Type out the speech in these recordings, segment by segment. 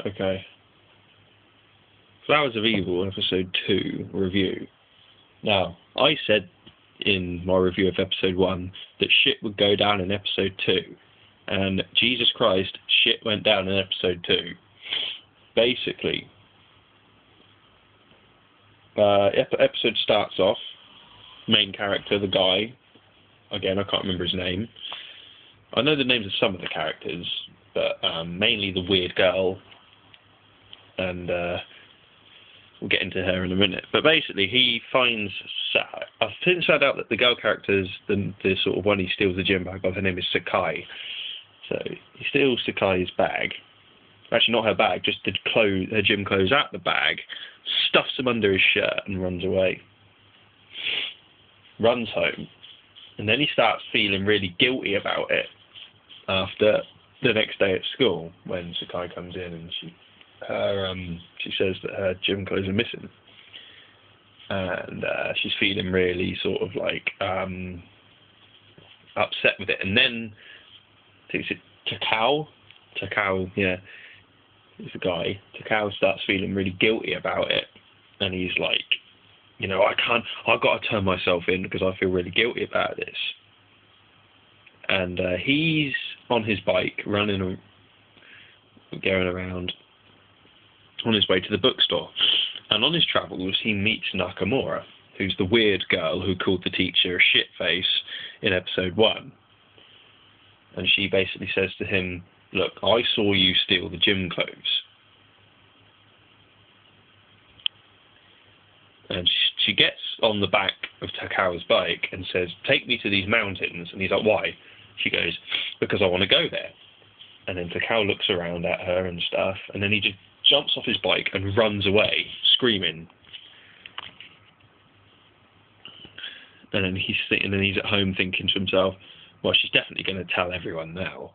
Okay. Flowers of Evil, episode 2 review. Now, I said in my review of episode 1 that shit would go down in episode 2, and Jesus Christ, shit went down in episode 2. Basically, episode starts off, main character, the guy, again, I can't remember his name. I know the names of some of the characters, but mainly the weird girl, and we'll get into her in a minute. But basically, he finds... I've since found out that the girl character's the sort of one he steals the gym bag of. Her name is Sakai. So he steals Sakai's bag. Actually, not her bag, just her gym clothes out the bag, stuffs them under his shirt and runs away. Runs home. And then he starts feeling really guilty about it after the next day at school, when Sakai comes in and she says that her gym clothes are missing. And she's feeling really sort of like upset with it. And then, I think it's Takao? Takao, yeah. He's the guy. Takao starts feeling really guilty about it. And he's like, I've got to turn myself in because I feel really guilty about this. And he's on his bike, going around on his way to the bookstore. And on his travels, he meets Nakamura, who's the weird girl who called the teacher a shitface in episode 1. And she basically says to him, look, I saw you steal the gym clothes. And she gets on the back of Takao's bike and says, take me to these mountains. And he's like, why? She goes, because I want to go there. And then Takao looks around at her and stuff, and then he just jumps off his bike and runs away, screaming. And then he's at home thinking to himself, well, she's definitely going to tell everyone now.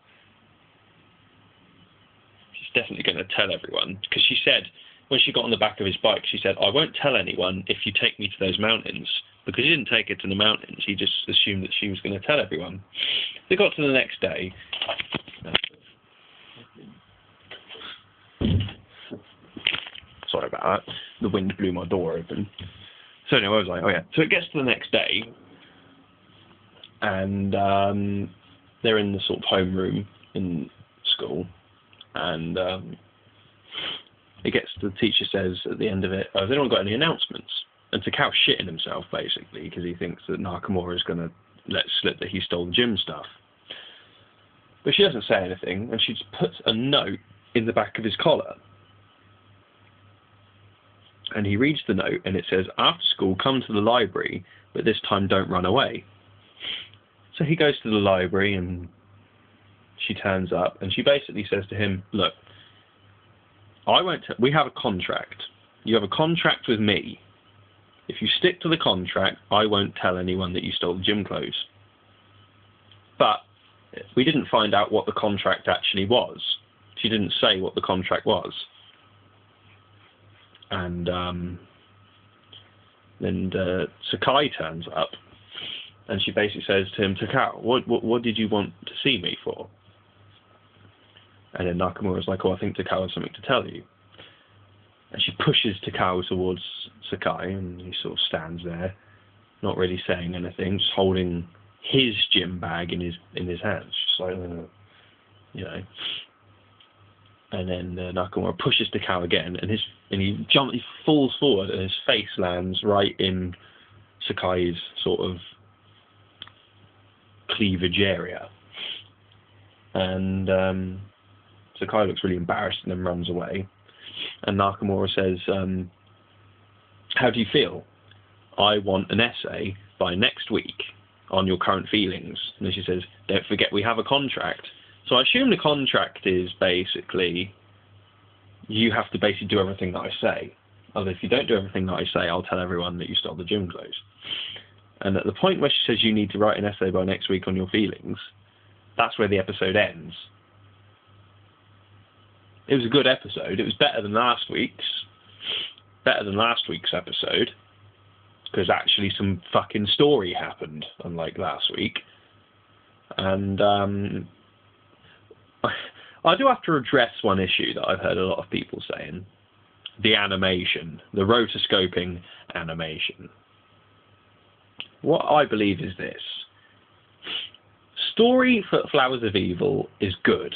She's definitely going to tell everyone. Because she said, when she got on the back of his bike, she said, I won't tell anyone if you take me to those mountains. Because he didn't take her to the mountains. He just assumed that she was going to tell everyone. They got to the next day. Sorry about that. The wind blew my door open. So anyway, I was like, oh yeah. So it gets to the next day. And they're in the sort of homeroom in school. And the teacher says at the end of it, has anyone got any announcements? And Takao shitting himself, basically, because he thinks that Nakamura is going to let slip that he stole the gym stuff. But she doesn't say anything, and she just puts a note in the back of his collar. And he reads the note, and it says, after school, come to the library, but this time don't run away. So he goes to the library, and she turns up, and she basically says to him, look, we have a contract. You have a contract with me. If you stick to the contract, I won't tell anyone that you stole the gym clothes. But we didn't find out what the contract actually was. She didn't say what the contract was. And then Sakai turns up, and she basically says to him, Takao, what did you want to see me for? And then Nakamura's like, oh, I think Takao has something to tell you. And she pushes Takao towards Sakai, and he sort of stands there, not really saying anything, just holding his gym bag in his hands, just like, And then Nakamura pushes Takao again, and he falls forward, and his face lands right in Sakai's sort of cleavage area. And Sakai looks really embarrassed and then runs away. And Nakamura says, how do you feel? I want an essay by next week on your current feelings. And then she says, don't forget we have a contract. So I assume the contract is basically, you have to basically do everything that I say. Although if you don't do everything that I say, I'll tell everyone that you stole the gym clothes. And at the point where she says you need to write an essay by next week on your feelings, that's where the episode ends. It was a good episode. It was better than last week's episode, because actually some fucking story happened, unlike last week. And I do have to address one issue that I've heard a lot of people saying. The animation, the rotoscoping animation. What I believe is this. Story for Flowers of Evil is good.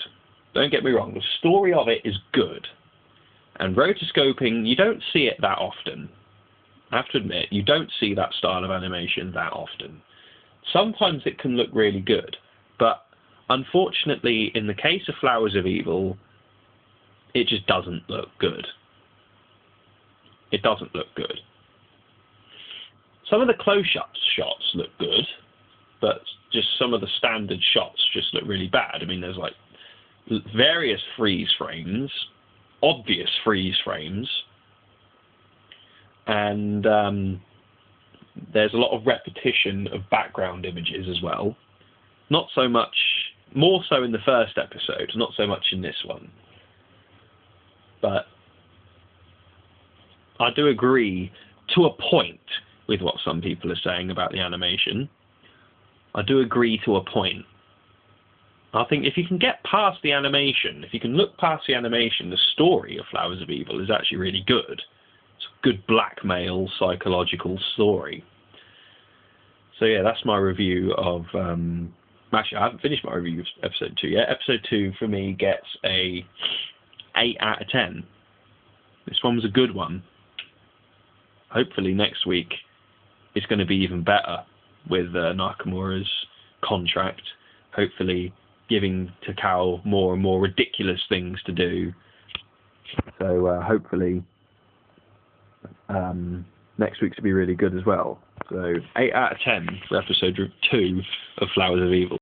Don't get me wrong, the story of it is good. And rotoscoping, you don't see it that often. I have to admit, you don't see that style of animation that often. Sometimes it can look really good, but unfortunately, in the case of Flowers of Evil, it just doesn't look good. It doesn't look good. Some of the close-up shots look good, but just some of the standard shots just look really bad. I mean, there's like various freeze frames, obvious freeze frames, and there's a lot of repetition of background images as well. Not so much, more so in the first episode, not so much in this one. But I do agree to a point with what some people are saying about the animation. I do agree to a point. I think if you can get past the animation, if you can look past the animation, the story of Flowers of Evil is actually really good. It's a good blackmail psychological story. So yeah, that's my review of... actually, I haven't finished my review of episode 2 yet. Episode 2 for me gets a 8 out of 10. This one was a good one. Hopefully next week it's going to be even better with Nakamura's contract. Hopefully giving Takao more and more ridiculous things to do. So hopefully next week's to be really good as well. So 8 out of 10 for episode 2 of Flowers of Evil.